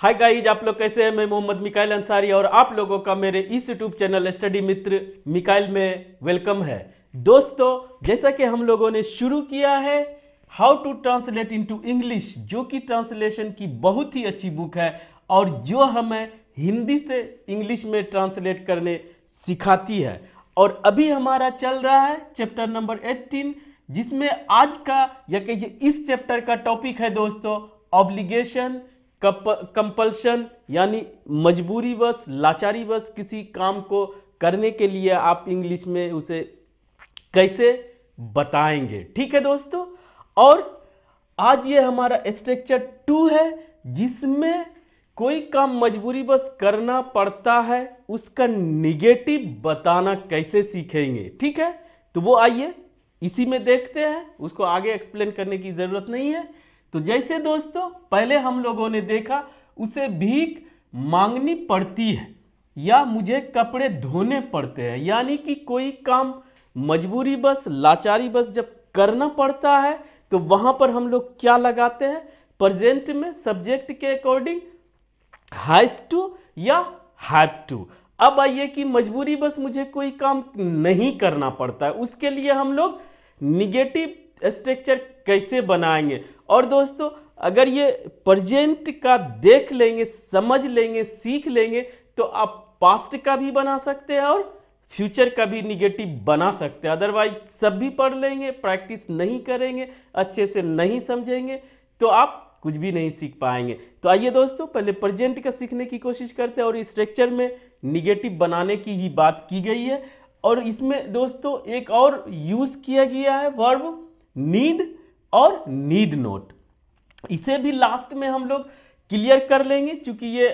Hi guys, आप लोग कैसे हैं। मैं मोहम्मद मिकाइल अंसारी और आप लोगों का मेरे इस यूट्यूब चैनल स्टडी मित्र मिकाइल में वेलकम है। दोस्तों, जैसा कि हम लोगों ने शुरू किया है how to translate into English, जो कि ट्रांसलेशन की बहुत ही अच्छी बुक है और जो हमें हिंदी से इंग्लिश में ट्रांसलेट करने सिखाती है। और अभी हमारा चल रहा है चैप्टर नंबर 18, जिसमें आज का या कहिए इस चैप्टर का टॉपिक है दोस्तों ऑब्लिगेशन, कंपल्शन, यानी मजबूरी बस, लाचारी बस किसी काम को करने के लिए आप इंग्लिश में उसे कैसे बताएंगे। ठीक है दोस्तों, और आज ये हमारा स्ट्रक्चर 2 है, जिसमें कोई काम मजबूरी बस करना पड़ता है उसका निगेटिव बताना कैसे सीखेंगे। ठीक है, तो वो आइए इसी में देखते हैं, उसको आगे एक्सप्लेन करने की जरूरत नहीं है। तो जैसे दोस्तों पहले हम लोगों ने देखा, उसे भीख मांगनी पड़ती है या मुझे कपड़े धोने पड़ते हैं, यानी कि कोई काम मजबूरी बस, लाचारी बस जब करना पड़ता है तो वहां पर हम लोग क्या लगाते हैं, प्रेजेंट में सब्जेक्ट के अकॉर्डिंग हैज टू या हैव टू। अब आइए कि मजबूरी बस मुझे कोई काम नहीं करना पड़ता है, उसके लिए हम लोग निगेटिव स्ट्रक्चर कैसे बनाएंगे। और दोस्तों अगर ये प्रेजेंट का देख लेंगे, समझ लेंगे, सीख लेंगे, तो आप पास्ट का भी बना सकते हैं और फ्यूचर का भी निगेटिव बना सकते हैं। अदरवाइज सब भी पढ़ लेंगे, प्रैक्टिस नहीं करेंगे, अच्छे से नहीं समझेंगे, तो आप कुछ भी नहीं सीख पाएंगे। तो आइए दोस्तों पहले प्रेजेंट का सीखने की कोशिश करते हैं, और इस स्ट्रक्चर में निगेटिव बनाने की ही बात की गई है। और इसमें दोस्तों एक और यूज किया गया है वर्ब नीड और नीड नॉट। इसे भी लास्ट में हम लोग क्लियर कर लेंगे, क्योंकि ये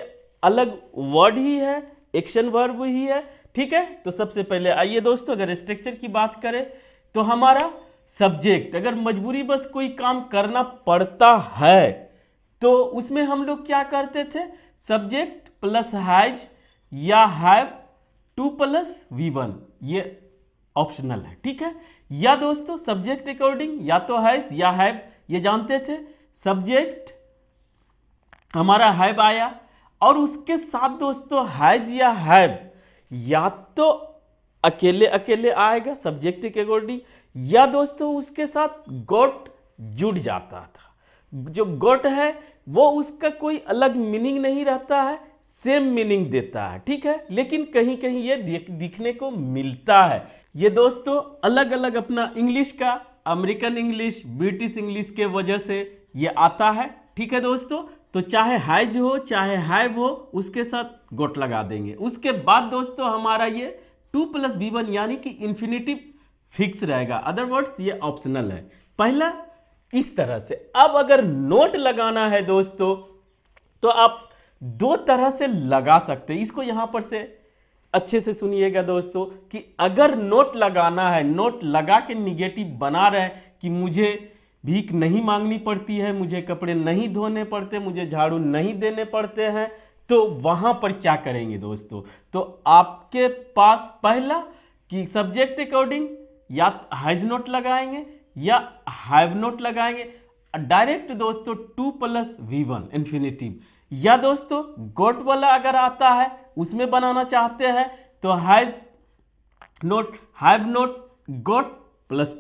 अलग वर्ड ही है, एक्शन वर्ब ही है। ठीक है, तो सबसे पहले आइए दोस्तों अगर स्ट्रक्चर की बात करें तो हमारा सब्जेक्ट, अगर मजबूरी बस कोई काम करना पड़ता है तो उसमें हम लोग क्या करते थे, सब्जेक्ट प्लस हैज या हैव 2 प्लस V1, ये ऑप्शनल है। ठीक है, या दोस्तों सब्जेक्ट अकॉर्डिंग या तो हैज या हैव, ये जानते थे। सब्जेक्ट हमारा हैव आया और उसके साथ दोस्तों हैज या हैव या तो अकेले अकेले आएगा सब्जेक्ट के अकॉर्डिंग, या दोस्तों उसके साथ गॉट जुड़ जाता था। जो गॉट है वो उसका कोई अलग मीनिंग नहीं रहता है, सेम मीनिंग देता है। ठीक है, लेकिन कहीं कहीं ये दिखने को मिलता है। ये दोस्तों अलग अलग अपना इंग्लिश का, अमेरिकन इंग्लिश, ब्रिटिश इंग्लिश के वजह से ये आता है। ठीक है दोस्तों, तो चाहे हैज हो चाहे हैव हो, उसके साथ गॉट लगा देंगे। उसके बाद दोस्तों हमारा ये 2 प्लस V1 यानी कि इंफिनिटिव फिक्स रहेगा, अदर वर्ड्स ये ऑप्शनल है। पहला इस तरह से। अब अगर नोट लगाना है दोस्तों तो आप 2 तरह से लगा सकते हैं। इसको यहां पर से अच्छे से सुनिएगा दोस्तों, कि अगर नोट लगाना है, नोट लगा के निगेटिव बना रहे कि मुझे भीख नहीं मांगनी पड़ती है, मुझे कपड़े नहीं धोने पड़ते, मुझे झाड़ू नहीं देने पड़ते हैं, तो वहां पर क्या करेंगे दोस्तों, तो आपके पास पहला कि सब्जेक्ट अकॉर्डिंग या हैज नोट लगाएंगे या हैव नोट लगाएंगे, डायरेक्ट दोस्तों 2 प्लस V1 इंफिनिटिव, या दोस्तों गॉट वाला अगर आता है उसमें बनाना चाहते हैं तो has note, have note, got plus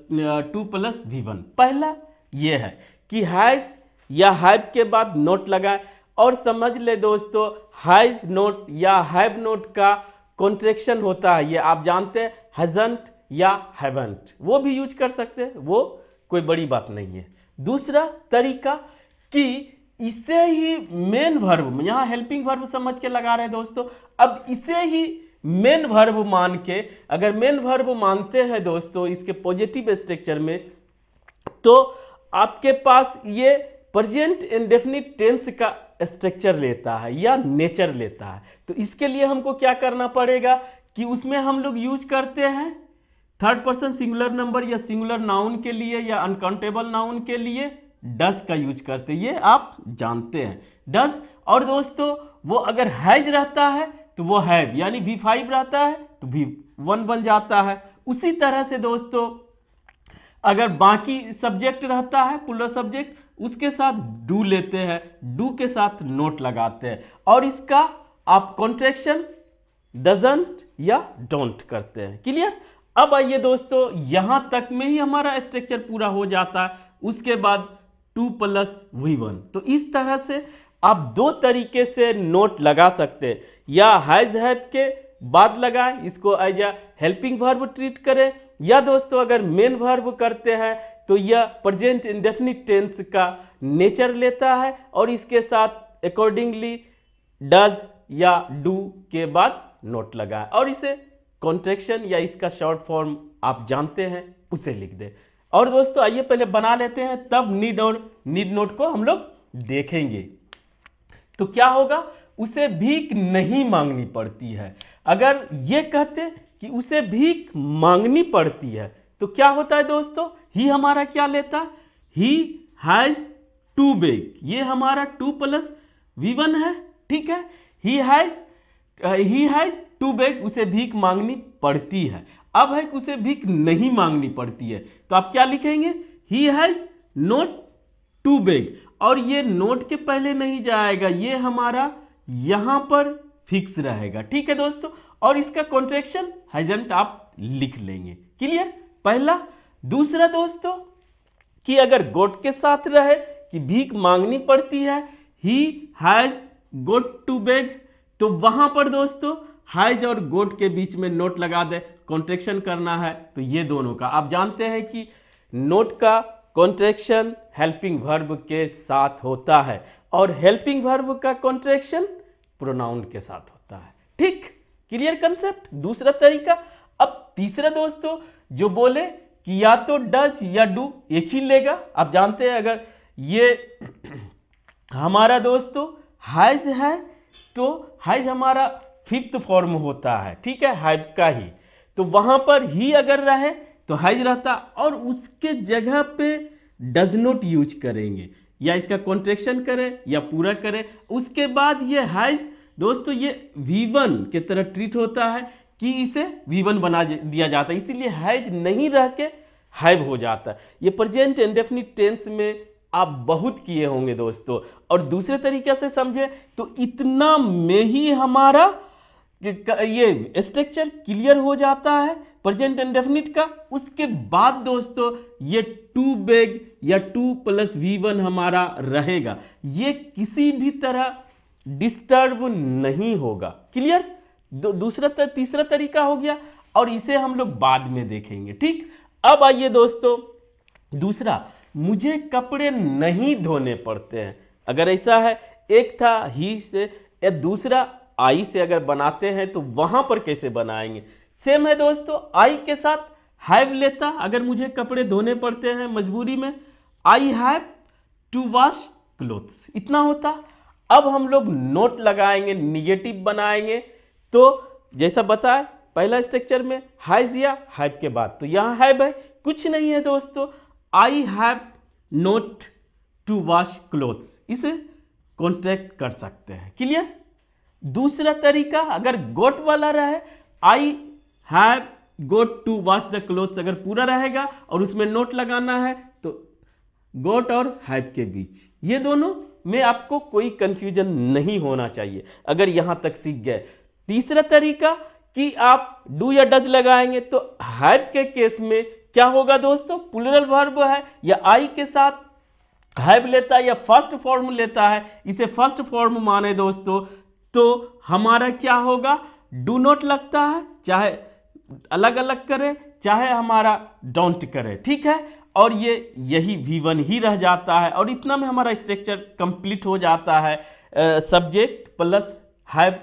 2 plus V1। पहला ये है कि हैज या हैव के बाद नोट लगाएं। और समझ ले दोस्तों, हैज नोट या हैव नोट का कॉन्ट्रैक्शन होता है, ये आप जानते हैं, हैजंट या हैवंट, वो भी यूज कर सकते हैं, वो कोई बड़ी बात नहीं है। दूसरा तरीका कि इसे ही मेन वर्ब, यहां हेल्पिंग वर्ब समझ के लगा रहे हैं दोस्तों, अब इसे ही मेन वर्ब मान के, अगर मेन वर्ब मानते हैं दोस्तों इसके पॉजिटिव स्ट्रक्चर में, तो आपके पास ये प्रेजेंट इंडेफिनिट टेंस का स्ट्रक्चर लेता है या नेचर लेता है। तो इसके लिए हमको क्या करना पड़ेगा कि उसमें हम लोग यूज करते हैं थर्ड पर्सन सिंगुलर नंबर या सिंगुलर नाउन के लिए या अनकाउंटेबल नाउन के लिए डज का यूज करते हैं, ये आप जानते हैं डज। और दोस्तों वो अगर हैज रहता है तो वो हैव, यानी V5 रहता है तो V1 बन जाता है। उसी तरह से दोस्तों अगर बाकी सब्जेक्ट रहता है पुलर सब्जेक्ट, उसके साथ डू लेते हैं, डू के साथ नोट लगाते हैं, और इसका आप कॉन्ट्रैक्शन डजंट या डोंट करते हैं। क्लियर? अब आइए दोस्तों, यहां तक में ही हमारा स्ट्रक्चर पूरा हो जाता है। उसके बाद 2 + V1। तो इस तरह से आप दो तरीके से नोट लगा सकते हैं, या हैज हैव के बाद लगाएं, इसको as a helping verb treat करें, या दोस्तों अगर मेन वर्ब करते हैं तो यह प्रेजेंट इंडेफिनिट टेंस का नेचर लेता है, और इसके साथ अकॉर्डिंगली डज या डू के बाद नोट लगाएं, और इसे कॉन्ट्रैक्शन या इसका शॉर्ट फॉर्म आप जानते हैं उसे लिख दें। और दोस्तों आइए पहले बना लेते हैं, तब नीड और नीड नोट को हम लोग देखेंगे। तो क्या होगा, उसे भीख नहीं मांगनी पड़ती है। अगर ये कहते कि उसे भीख मांगनी पड़ती है तो क्या होता है दोस्तों, ही हमारा क्या लेता, ही हैज टू बेग, ये हमारा 2 + V1 है। ठीक है, ही हैज टू बेग, उसे भीख मांगनी पड़ती है। अब है कि उसे भीख नहीं मांगनी पड़ती है, तो आप क्या लिखेंगे, he has not to beg, और ये नोट के पहले नहीं जाएगा, ये हमारा यहां पर फिक्स रहेगा। ठीक है दोस्तों, और इसका कॉन्ट्रैक्शन हैजंट आप लिख लेंगे। क्लियर? पहला। दूसरा दोस्तों, कि अगर गोट के साथ रहे कि भीख मांगनी पड़ती है, he has got to beg, तो वहां पर दोस्तों हैज और गोट के बीच में नोट लगा दे, कॉन्ट्रैक्शन करना है तो ये दोनों का। आप जानते हैं कि नोट का कॉन्ट्रैक्शन हेल्पिंग वर्ब के साथ होता है, और हेल्पिंग वर्ब का कॉन्ट्रैक्शन प्रोनाउन के साथ होता है। ठीक? Clear concept? दूसरा तरीका। अब तीसरा दोस्तों, जो बोले कि या तो डज या डू एक ही लेगा। आप जानते हैं अगर ये हमारा दोस्तों हैज है तो हैज हमारा 5th फॉर्म होता है। ठीक है, हैव का ही, तो वहां पर ही अगर रहे तो हैज रहता, और उसके जगह पे डज नॉट यूज करेंगे, या इसका कॉन्ट्रैक्शन करें या पूरा करें। उसके बाद ये हैज दोस्तों ये V1 के तरह ट्रीट होता है कि इसे V1 बना दिया जाता है, इसीलिए हैज नहीं रह के हैव हो जाता है। ये प्रेजेंट इंडेफिनिट टेंस में आप बहुत किए होंगे दोस्तों। और दूसरे तरीके से समझे तो इतना में ही हमारा ये स्ट्रक्चर क्लियर हो जाता है प्रेजेंट इंडेफिनिट का। उसके बाद दोस्तों ये टू बेग या 2 + V1 हमारा रहेगा, ये किसी भी तरह डिस्टर्ब नहीं होगा। क्लियर? तीसरा तरीका हो गया, और इसे हम लोग बाद में देखेंगे। ठीक? अब आइए दोस्तों, दूसरा, मुझे कपड़े नहीं धोने पड़ते हैं। अगर ऐसा है, एक था ही से या दूसरा आई से अगर बनाते हैं तो वहां पर कैसे बनाएंगे। सेम है दोस्तों, आई के साथ हैव लेता, अगर मुझे कपड़े धोने पड़ते हैं मजबूरी में, I have to wash clothes, इतना होता। अब हम लोग नोट लगाएंगे, निगेटिव बनाएंगे, तो जैसा बताया पहला स्ट्रक्चर में हैज या हैव के बाद, तो यहां हैव है, कुछ नहीं है दोस्तों, I have not to wash clothes, इसे कॉन्ट्रैक्ट कर सकते हैं। क्लियर? दूसरा तरीका, अगर गोट वाला रहे, I have got to wash the clothes, अगर पूरा रहेगा और उसमें नोट लगाना है तो गोट और हैव के बीच, ये दोनों में आपको कोई कंफ्यूजन नहीं होना चाहिए अगर यहां तक सीख गए। तीसरा तरीका कि आप डू या डज लगाएंगे तो हैव के केस में क्या होगा दोस्तों, प्लूरल वर्ब है या आई के साथ हैव लेता है या फर्स्ट फॉर्म लेता है, इसे फर्स्ट फॉर्म माने दोस्तों, तो हमारा क्या होगा, डू नॉट लगता है, चाहे अलग अलग करे चाहे हमारा डोंट करे। ठीक है, और ये यही V1 ही रह जाता है, और इतना में हमारा स्ट्रक्चर कंप्लीट हो जाता है सब्जेक्ट प्लस हैव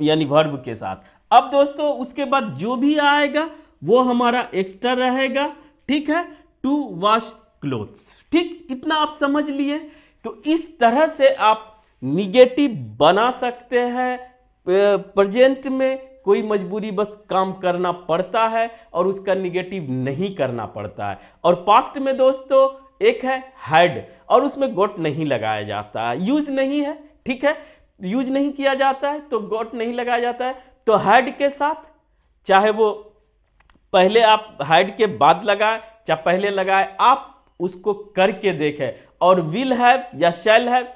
यानी वर्ब के साथ। अब दोस्तों उसके बाद जो भी आएगा वो हमारा एक्स्ट्रा रहेगा। ठीक है, टू वॉश क्लोथ्स। ठीक, इतना आप समझ लिए। तो इस तरह से आप निगेटिव बना सकते हैं। प्रेजेंट में कोई मजबूरी बस काम करना पड़ता है और उसका निगेटिव नहीं करना पड़ता है। और पास्ट में दोस्तों एक है हैड और उसमें गोट नहीं लगाया जाता है, यूज नहीं है। ठीक है, यूज नहीं किया जाता है तो गोट नहीं लगाया जाता है। तो हैड के साथ चाहे वो पहले आप हैड के बाद लगाए चाहे पहले लगाए, आप उसको करके देखें। और विल हैव या शैल हैव,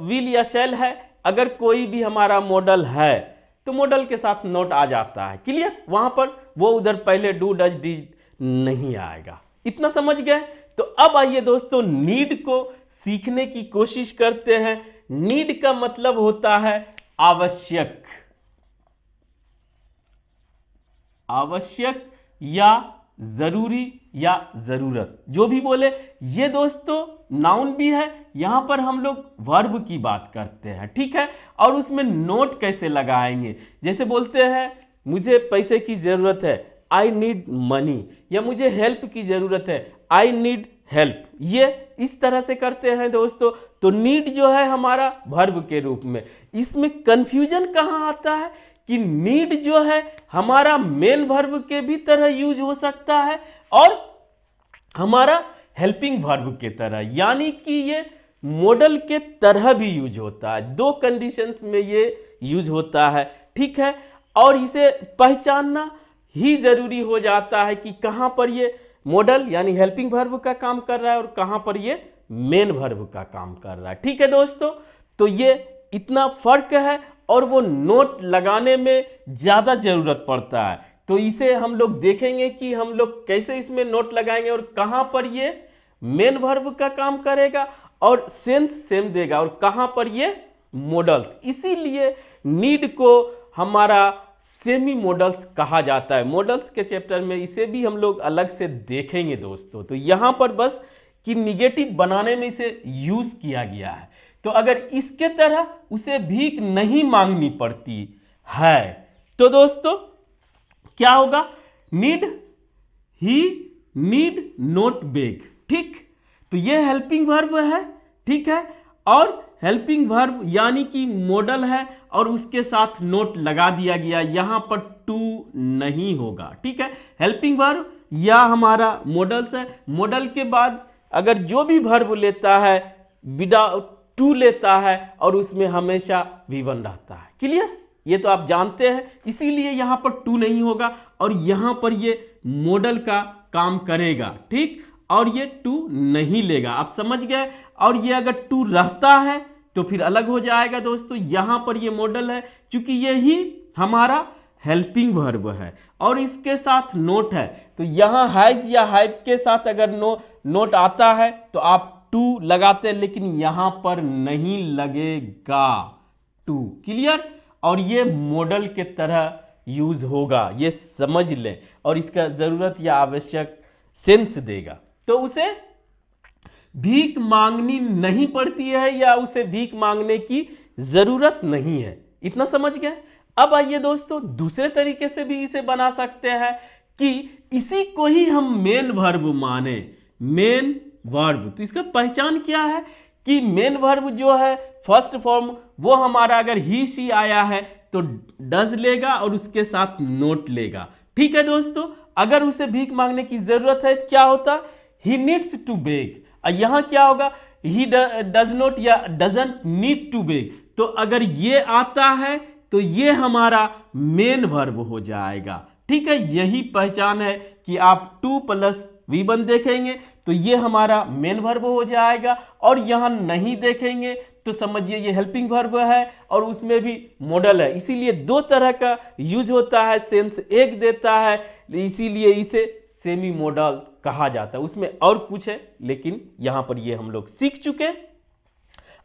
विल या शैल है, अगर कोई भी हमारा मॉडल है तो मॉडल के साथ नोट आ जाता है। क्लियर? वहां पर वो उधर पहले डू डज डिड नहीं आएगा। इतना समझ गए? तो अब आइए दोस्तों नीड को सीखने की कोशिश करते हैं। नीड का मतलब होता है आवश्यक, आवश्यक या जरूरी या जरूरत, जो भी बोले। ये दोस्तों नाउन भी है, यहां पर हम लोग वर्ब की बात करते हैं, ठीक है। और उसमें नोट कैसे लगाएंगे? जैसे बोलते हैं मुझे पैसे की जरूरत है, आई नीड मनी, या मुझे हेल्प की जरूरत है, आई नीड हेल्प। ये इस तरह से करते हैं दोस्तों। तो नीड जो है हमारा वर्ब के रूप में। इसमें कंफ्यूजन कहां आता है कि नीड जो है हमारा मेन वर्ब के भी तरह यूज हो सकता है और हमारा हेल्पिंग वर्ब के तरह, यानी कि ये मॉडल के तरह भी यूज होता है। दो कंडीशंस में ये यूज होता है, ठीक है। और इसे पहचानना ही जरूरी हो जाता है कि कहां पर ये मॉडल यानी हेल्पिंग वर्ब का काम कर रहा है और कहां पर ये मेन वर्ब का काम कर रहा है, ठीक है दोस्तों। तो ये इतना फर्क है और वो नोट लगाने में ज्यादा जरूरत पड़ता है। तो इसे हम लोग देखेंगे कि हम लोग कैसे इसमें नोट लगाएंगे और कहां पर ये मेन वर्ब का काम करेगा और सेंस सेम देगा और कहां पर ये मॉडल्स। इसीलिए नीड को हमारा सेमी मॉडल्स कहा जाता है। मॉडल्स के चैप्टर में इसे भी हम लोग अलग से देखेंगे दोस्तों। तो यहां पर बस कि निगेटिव बनाने में इसे यूज किया गया है। तो अगर इसके तरह उसे भीख नहीं मांगनी पड़ती है तो दोस्तों क्या होगा? Need, he need not beg, ठीक। तो ये हेल्पिंग वर्ब है, ठीक है। और हेल्पिंग वर्ब यानी कि मॉडल है और उसके साथ नोट लगा दिया गया, यहां पर टू नहीं होगा, ठीक है। हेल्पिंग वर्ब या हमारा मॉडल्स है, मॉडल के बाद अगर जो भी वर्ब लेता है विदाउट टू लेता है और उसमें हमेशा V1 रहता है। क्लियर? ये तो आप जानते हैं, इसीलिए यहां पर टू नहीं होगा और यहां पर ये मॉडल का काम करेगा, ठीक। और ये टू नहीं लेगा, आप समझ गए। और ये अगर टू रहता है तो फिर अलग हो जाएगा दोस्तों। यहां पर ये मॉडल है, क्योंकि यही हमारा हेल्पिंग वर्ब है और इसके साथ नोट है। तो यहां हैज या हैव के साथ अगर नोट आता है तो आप टू लगाते हैं, लेकिन यहां पर नहीं लगेगा टू। क्लियर? और ये मॉडल के तरह यूज होगा, ये समझ लें। और इसका जरूरत या आवश्यक सेंस देगा। तो उसे भीख मांगनी नहीं पड़ती है या उसे भीख मांगने की जरूरत नहीं है। इतना समझ गए? अब आइए दोस्तों दूसरे तरीके से भी इसे बना सकते हैं कि इसी को ही हम मेन वर्ब माने। मेन वर्ब, तो इसका पहचान क्या है कि मेन वर्ब जो है फर्स्ट फॉर्म वो हमारा अगर ही सी आया है तो डज लेगा और उसके साथ नोट लेगा, ठीक है दोस्तों। अगर उसे भीख मांगने की जरूरत है तो क्या होता? He needs to beg. यहां क्या होगा? ही डज नॉट या डजंट नीड टू बेग। तो अगर ये आता है तो ये हमारा मेन वर्ब हो जाएगा, ठीक है। यही पहचान है कि आप टू प्लस V1 देखेंगे तो ये हमारा मेन वर्ब हो जाएगा और यहां नहीं देखेंगे तो समझिए ये हेल्पिंग वर्ब है और उसमें भी मॉडल है। इसीलिए दो तरह का यूज होता है, सेंस एक देता है, इसीलिए इसे सेमी मॉडल कहा जाता है। उसमें और कुछ है लेकिन यहां पर ये हम लोग सीख चुके।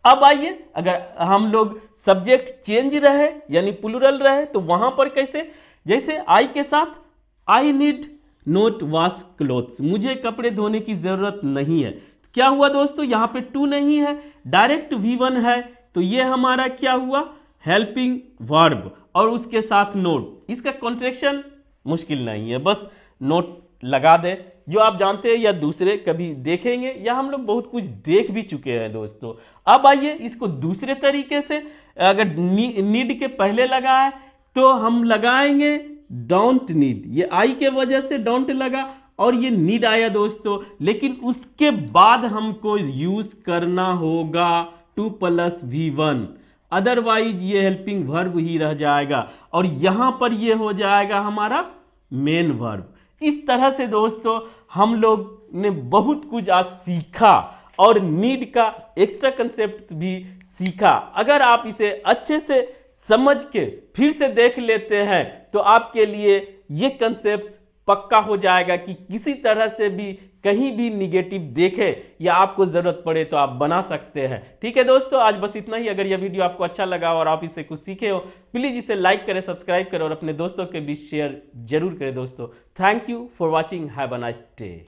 अब आइए अगर हम लोग सब्जेक्ट चेंज रहे यानी प्लूरल रहे तो वहां पर कैसे? जैसे आई के साथ I need not wash clothes, मुझे कपड़े धोने की जरूरत नहीं है। क्या हुआ दोस्तों? यहां पे टू नहीं है, डायरेक्ट V1 है, तो ये हमारा क्या हुआ? हेल्पिंग वर्ब और उसके साथ नोट। इसका कॉन्ट्रैक्शन मुश्किल नहीं है, बस नोट लगा दे, जो आप जानते हैं या दूसरे कभी देखेंगे या हम लोग बहुत कुछ देख भी चुके हैं दोस्तों। अब आइए इसको दूसरे तरीके से, अगर नीड के पहले लगाए तो हम लगाएंगे डोंट नीड। ये आई के वजह से डोंट लगा और ये नीड आया दोस्तों, लेकिन उसके बाद हमको यूज करना होगा टू प्लस V1, अदरवाइज ये हेल्पिंग वर्ब ही रह जाएगा और यहां पर ये हो जाएगा हमारा मेन वर्ब। इस तरह से दोस्तों हम लोग ने बहुत कुछ आज सीखा और नीड का एक्स्ट्रा कंसेप्ट भी सीखा। अगर आप इसे अच्छे से समझ के फिर से देख लेते हैं तो आपके लिए ये कंसेप्ट पक्का हो जाएगा कि किसी तरह से भी कहीं भी निगेटिव देखे या आपको जरूरत पड़े तो आप बना सकते हैं। ठीक है दोस्तों, आज बस इतना ही। अगर यह वीडियो आपको अच्छा लगा और आप इससे कुछ सीखे हो, प्लीज इसे लाइक करें, सब्सक्राइब करें और अपने दोस्तों के बीच शेयर जरूर करें दोस्तों। Thank you for watching, have a nice day.